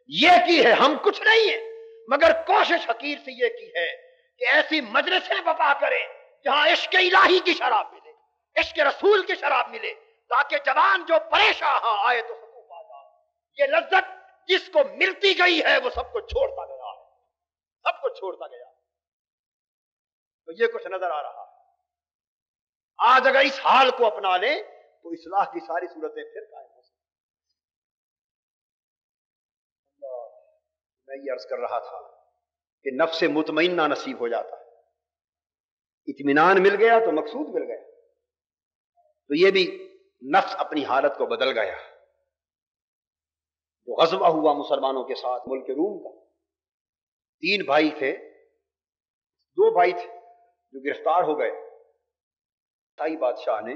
یہ کی ہے۔ ہم کچھ نہیں ہیں مگر کوشش حقیر سے یہ کی ہے کہ ایسی مجلسیں بپا کریں جہاں عشق الہی کی شراب ملے، عشق رسول کی شراب ملے، تاکہ جوان جو پریشاں ہاں آئے تو سکون پا جائے۔ یہ لذت جس کو ملتی گئی ہے وہ سب کو چھوڑتا گیا ہے، سب کو چھوڑتا گیا۔ تو یہ کچھ نظر آ رہا ہے۔ آج اگر اس حال کو اپنا لیں تو اصلاح کی ساری صورتیں پھر قائم ہو سکتی۔ میں یہ عرض کر رہا تھا کہ نفس مطمئنہ نصیب ہو جاتا ہے، اطمینان مل گیا تو مقصود مل گیا۔ تو یہ بھی نفس اپنی حالت کو بدل گیا۔ جو غزوہ ہوا مسلمانوں کے ساتھ ملک روم کا، 3 بھائی تھے، 2 بھائی تھے جو گرفتار ہو گئے۔ عیسائی بادشاہ نے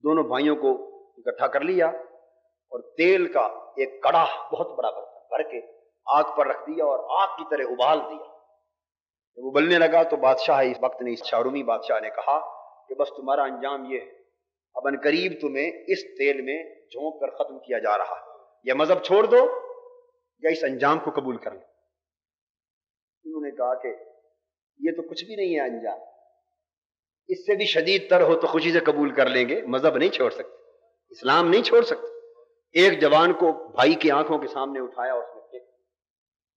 دونوں بھائیوں کو اکٹھا کر لیا اور تیل کا ایک کڑا بہت بڑا برتن بھر کے آگ پر رکھ دیا اور آگ کی طرح ابال دیا۔ جب ابلنے لگا تو بادشاہ اس وقت نے شارومی بادشاہ نے کہا کہ بس تمہارا انجام یہ ہے، اب ان قریب تمہیں اس تیل میں جھونک کر ختم کیا جا رہا ہے، یا مذہب چھوڑ دو یا اس انجام کو قبول کر لو۔ انہوں نے کہا کہ یہ تو کچھ بھی نہیں ہے انجام، اس سے بھی شدید تر ہو تو خوشی سے قبول کر لیں گے، مذہب نہیں چھوڑ سکتے، اسلام نہیں چھوڑ سکتے۔ ایک جوان کو بھائی کی آنکھوں کے سامنے اٹھایا، اس نے پھینک،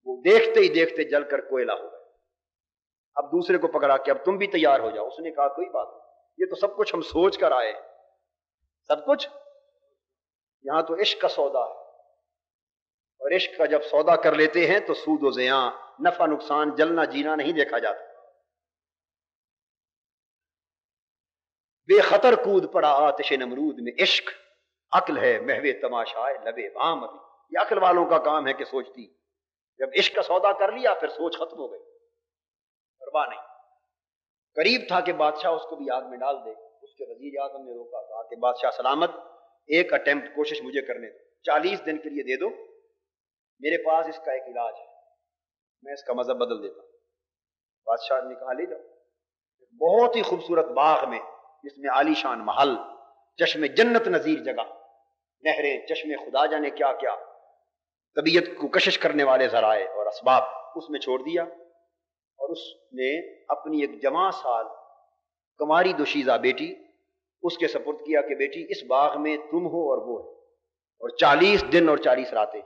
وہ دیکھتے ہی دیکھتے جل کر کوئلہ ہو گیا۔ اب دوسرے کو پکڑا کہ اب تم بھی تیار ہو جاؤ۔ اس نے کہا کوئی بات نہیں، یہ تو سب کچھ ہم سوچ کر آئے، سب کچھ یہاں تو عشق کا سودا ہے، اور عشق کا جب سودا کر لیتے ہیں تو سود و زیاں، نفع نقصان، جلنا جینا نہیں دیکھا جاتا۔ بے خطر کود پڑا آتش نمرود میں، عشق عقل ہے محو تماشائے لبے بام ابھی۔ یہ عقل والوں کا کام ہے کہ سوچتی، جب عشق کا سودا کر لیا پھر سوچ ختم ہو گئی، پرواہ نہیں۔ قریب تھا کہ بادشاہ اس کو بھی آگ میں ڈال دے، اس کے وزیر اعظم نے روکا، کہا کہ بادشاہ سلامت، ایک اٹیمپٹ کوشش مجھے کرنے دو، 40 دن کے لیے دے دو، میرے پاس اس کا ایک علاج ہے، میں اس کا مذہب بدل دیتا ہوں۔ بادشاہ نے کہا لے جاؤ۔ بہت ہی خوبصورت باغ میں جس میں عالی شان محل، چشم جنت نظیر جگہ، نہریں، چشم خدا جانے کیا کیا، طبیعت کو کشش کرنے والے ذرائع اور اسباب، اس میں چھوڑ دیا۔ اور اس نے اپنی ایک جوان سال کماری دوشیزہ بیٹی اس کے سپرد کیا کہ بیٹی اس باغ میں تم ہو اور وہ ہے، اور 40 دن اور 40 راتیں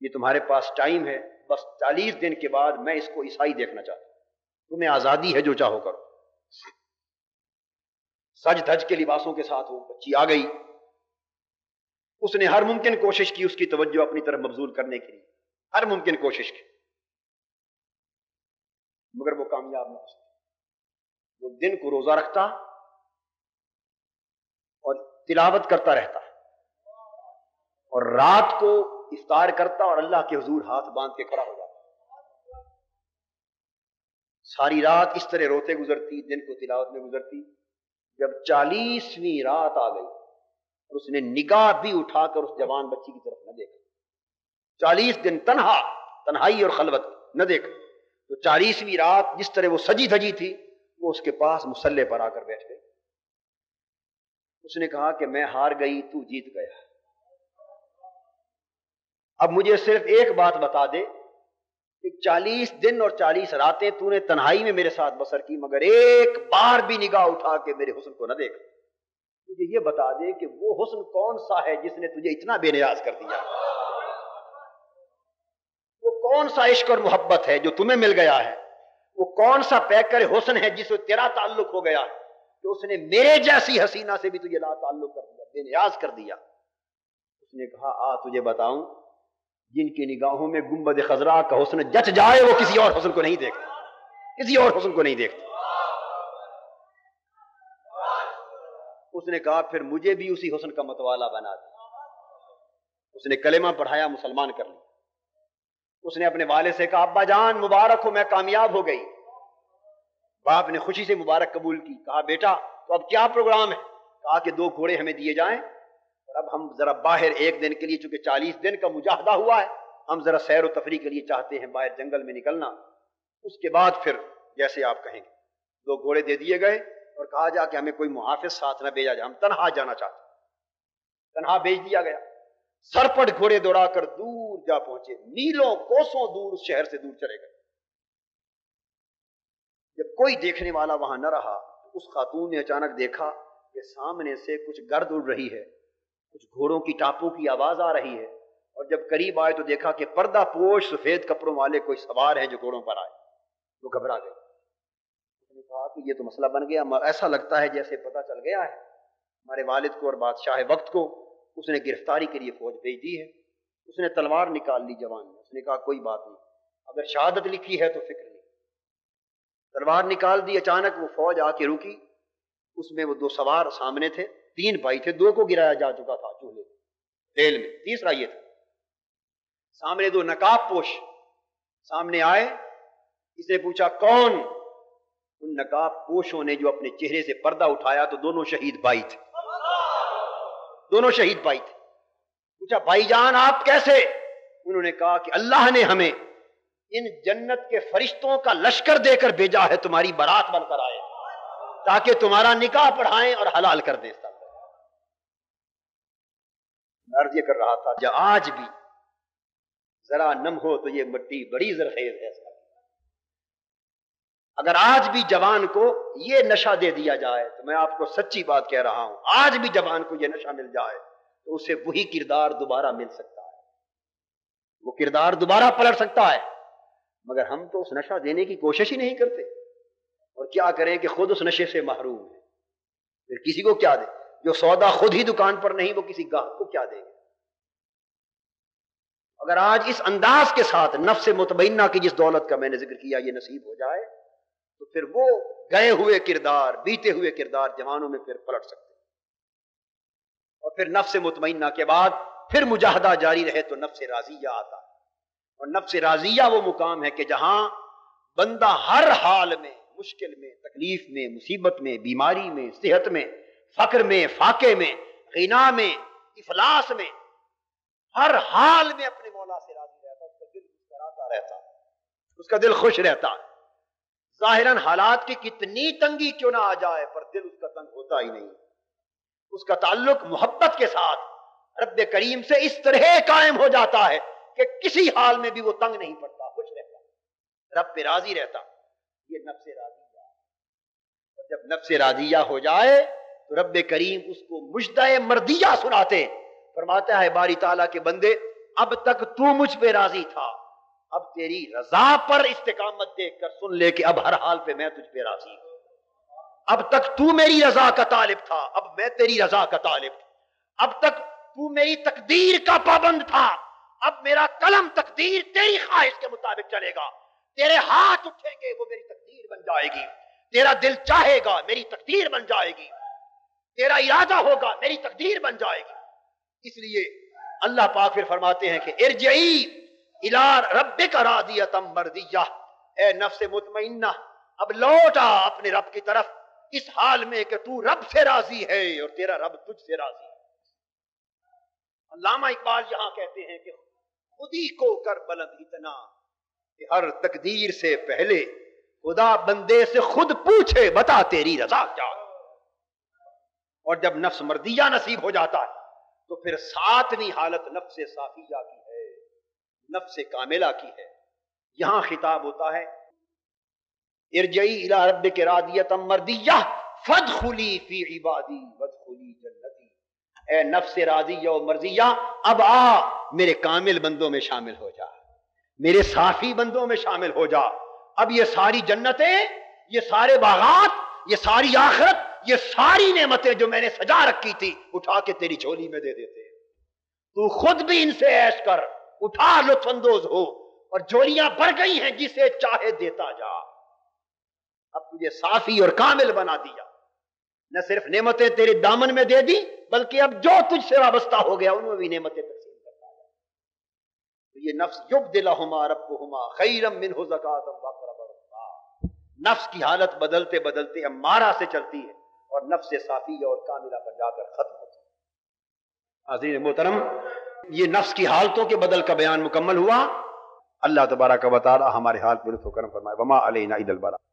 یہ تمہارے پاس ٹائم ہے، بس 40 دن کے بعد میں اس کو عیسائی دیکھنا چاہتا ہوں، تمہیں آزادی ہے، جو چاہو کرو۔ سج دھج کے لباسوں کے ساتھ وہ بچی آ گئی۔ اس نے ہر ممکن کوشش کی اس کی توجہ اپنی طرف مبذول کرنے کے لیے، ہر ممکن کوشش کی، مگر وہ کامیاب نہ ہو سکی۔ وہ دن کو روزہ رکھتا اور تلاوت کرتا رہتا اور رات کو افطار کرتا اور اللہ کے حضور ہاتھ باندھ کے کھڑا ہو جاتا۔ ساری رات اس طرح روتے گزرتی، دن کو تلاوت میں گزرتی۔ جب 40ویں رات آ گئی اور اس نے نگاہ بھی اٹھا کر اس جوان بچی کی طرف نہ دیکھا، 40 دن تنہائی اور خلوت نہ دیکھا، تو 40ویں رات جس طرح وہ سجی دھجی تھی وہ اس کے پاس مصلے پر آ کر بیٹھ گئی۔ اس نے کہا کہ میں ہار گئی، تو جیت گیا، اب مجھے صرف ایک بات بتا دے کہ 40 دن اور 40 راتیں تو نے تنہائی میں میرے ساتھ بسر کی، مگر ایک بار بھی نگاہ اٹھا کے میرے حسن کو نہ دیکھا، مجھے یہ بتا دے کہ وہ حسن کون سا ہے جس نے تجھے اتنا بے نیاز کر دیا، وہ کون سا عشق اور محبت ہے جو تمہیں مل گیا ہے، وہ کون سا پیکر حسن ہے جس سے تیرا تعلق ہو گیا کہ اس نے میرے جیسی حسینہ سے بھی تجھے لا تعلق کر دیا، بے نیاز کر دیا۔ نے کہا آ تجھے بتاؤں، جن کی نگاہوں میں گنبد خضرا کا حسن جچ جائے وہ کسی اور حسن کو نہیں دیکھتے، کسی اور حسن کو نہیں دیکھتے۔ اس نے کہا پھر مجھے بھی اسی حسن کا متوالا بنا دے۔ اس نے کلمہ پڑھایا، مسلمان کر لیا۔ اس نے اپنے والد سے کہا ابا جان مبارک ہو، میں کامیاب ہو گئی۔ باپ نے خوشی سے مبارک قبول کی۔ کہا بیٹا تو اب کیا پروگرام ہے؟ کہا کہ 2 گھوڑے ہمیں دیے جائیں اور اب ہم ذرا باہر 1 دن کے لیے، چونکہ 40 دن کا مجاہدہ ہوا ہے، ہم ذرا سیر و تفریح کے لیے چاہتے ہیں باہر جنگل میں نکلنا، اس کے بعد پھر جیسے آپ کہیں گے۔ 2 گھوڑے دے دیے گئے اور کہا جا کہ ہمیں کوئی محافظ ساتھ نہ بھیجا جائے، ہم تنہا جانا چاہتے ہیں۔ تنہا بھیج دیا گیا۔ سرپٹ گھوڑے دوڑا کر دور جا پہنچے، میلوں کوسوں دور اس شہر سے دور چلے گئے۔ جب کوئی دیکھنے والا وہاں نہ رہا تو اس خاتون نے اچانک دیکھا کہ سامنے سے کچھ گرد اڑ رہی ہے، کچھ گھوڑوں کی ٹاپوں کی آواز آ رہی ہے، اور جب قریب آئے تو دیکھا کہ پردہ پوش سفید کپڑوں والے کوئی سوار ہیں جو گھوڑوں پر آئے۔ وہ گھبرا گئے۔ اس نے کہا کہ یہ تو مسئلہ بن گیا، ایسا لگتا ہے جیسے پتہ چل گیا ہے ہمارے والد کو اور بادشاہ وقت کو، اس نے گرفتاری کے لیے فوج بھیج دی ہے۔ اس نے تلوار نکال لی جوان نے۔ اس نے کہا کوئی بات نہیں، اگر شہادت لکھی ہے تو فکر نہیں۔ تلوار نکال دی۔ اچانک وہ فوج آ کے رکی، اس میں وہ 2 سوار سامنے تھے، 3 بھائی تھے، 2 کو گرایا جا چکا تھا چولہے تیل میں، تیسرا یہ تھا۔ سامنے 2 نقاب پوش سامنے آئے۔ اس نے پوچھا کون؟ ان نقاب پوشوں نے جو اپنے چہرے سے پردہ اٹھایا تو دونوں شہید بھائی تھے، دونوں شہید بھائی تھے۔ پوچھا بھائی جان آپ کیسے؟ انہوں نے کہا کہ اللہ نے ہمیں ان جنت کے فرشتوں کا لشکر دے کر بھیجا ہے، تمہاری بارات بن کر آئے تاکہ تمہارا نکاح پڑھائیں اور حلال کر دیں۔ میں عرض یہ کر رہا تھا جو آج بھی ذرا نم ہو تو یہ مٹی بڑی زرخیز ہے۔ اگر آج بھی جوان کو یہ نشہ دے دیا جائے تو میں آپ کو سچی بات کہہ رہا ہوں، آج بھی جوان کو یہ نشہ مل جائے تو اسے وہی کردار دوبارہ مل سکتا ہے، وہ کردار دوبارہ پلٹ سکتا ہے، مگر ہم تو اس نشہ دینے کی کوشش ہی نہیں کرتے، اور کیا کریں کہ خود اس نشے سے محروم ہیں، پھر کسی کو کیا دیں؟ جو سودا خود ہی دکان پر نہیں وہ کسی گاہک کو کیا دیں گے؟ اگر آج اس انداز کے ساتھ نفس مطمئنہ کی جس دولت کا میں نے ذکر کیا یہ نصیب ہو جائے تو پھر وہ گئے ہوئے کردار، بیتے ہوئے کردار جوانوں میں پھر پلٹ سکتے ہیں، اور پھر نفس مطمئنہ کے بعد پھر مجاہدہ جاری رہے تو نفس راضیہ آتا ہے، اور نفس راضیہ وہ مقام ہے کہ جہاں بندہ ہر حال میں، مشکل میں، تکلیف میں، مصیبت میں، بیماری میں، صحت میں، فقر میں، فاقے میں، غنا میں، افلاس میں، ہر حال میں اپنے مولا سے راضی رہتا ہے، اس کا دل مسکراتا رہتا ہے، اس کا دل خوش رہتا ہے۔ ظاہراً حالات کی کتنی تنگی کیوں نہ آ جائے پر دل اس کا تنگ ہوتا ہی نہیں، اس کا تعلق محبت کے ساتھ رب کریم سے اس طرح قائم ہو جاتا ہے کہ کسی حال میں بھی وہ تنگ نہیں پڑتا، خوش رہتا، رب پہ راضی رہتا۔ یہ نفس راضیہ، اور جب نفس راضیہ ہو جائے تو رب کریم اس کو مجدہ مردیہ سناتے، فرماتا ہے باری تعالیٰ کے بندے اب تک تو مجھ پہ راضی تھا، اب تیری رضا پر استقامت دیکھ کر سن لے کہ اب ہر حال پہ میں تجھ پہ راضی ہوں۔ اب تک تو میری رضا کا طالب تھا، اب میں تیری رضا کا طالب ہوں۔ اب تک تو میری تقدیر کا پابند تھا، اب میرا قلم تقدیر تیری خواہش کے مطابق چلے گا، تیرے ہاتھ اٹھیں گے وہ میری تقدیر بن جائے گی، تیرا دل چاہے گا میری تقدیر بن جائے گی، تیرا ارادہ ہوگا میری تقدیر بن جائے گی۔ اس لیے اللہ پاک پھر فرماتے ہیں کہ ارجعی الی ربک راضیۃ مرضیہ، اے نفس مطمئنہ اب لوٹا اپنے رب کی طرف اس حال میں کہ تو رب سے راضی ہے اور تیرا رب تجھ سے راضی ہے۔ علامہ اقبال یہاں کہتے ہیں کہ خودی کو کر بلند اتنا کہ ہر تقدیر سے پہلے خدا بندے سے خود پوچھے بتا تیری رضا کیا ہے۔ اور جب نفس مردیہ نصیب ہو جاتا ہے تو پھر 7ویں حالت نفس صافیہ کی ہے، نفس کاملہ کی ہے۔ یہاں خطاب ہوتا ہے ارجعی الی ربک راضیۃ مرضیہ فادخلی فی عبادی وادخلی جنتی، اے نفس راضیہ و مرضیہ اب آ میرے کامل بندوں میں شامل ہو جا، میرے صافی بندوں میں شامل ہو جا۔ اب یہ ساری جنتیں، یہ سارے باغات، یہ ساری آخرت، یہ ساری نعمتیں جو میں نے سجا رکھی تھی اٹھا کے تیری جھولی میں دے دیتے ہیں، تو خود بھی ان سے عیش کر، اٹھا لطف اندوز ہو، اور جولیاں بھر گئی ہیں، جسے چاہے دیتا جا۔ اب تجھے صافی اور کامل بنا دیا، نہ صرف نعمتیں تیرے دامن میں دے دی، بلکہ اب جو تجھ سے وابستہ ہو گیا ان میں بھی نعمتیں تقسیم کرتا ہے۔ تو یہ نفس یبدلہما ربہما خیرا منہ زکاۃ واقرب رحما، نفس کی حالت بدلتے بدلتے اب مارا سے چلتی ہے اور نفس صافیہ اور کاملہ پر جا کر ختم ہوتی ہے۔ حاضرین محترم، یہ نفس کی حالتوں کے بدل کا بیان مکمل ہوا۔ اللہ تبارک و تعالی ہمارے حال پر لطف و کرم فرمائے۔ وما علینا الا البلاغ۔